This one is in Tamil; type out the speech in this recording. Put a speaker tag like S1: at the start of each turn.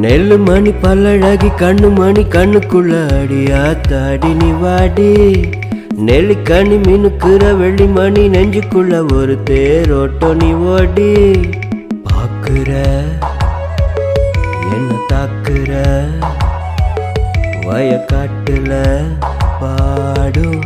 S1: நெல்லு மணி பல்லழகி கண்ணு மணி கண்ணுக்குள்ள அடியா தாடி நீ வாடி நெல்லிக்கனி மினுக்குற வெள்ளி மணி நெஞ்சுக்குள்ள ஒரு தேரோட்டோ நீ ஓடி பாக்குற என்ன தாக்குற வயக்காட்டுல பாடும்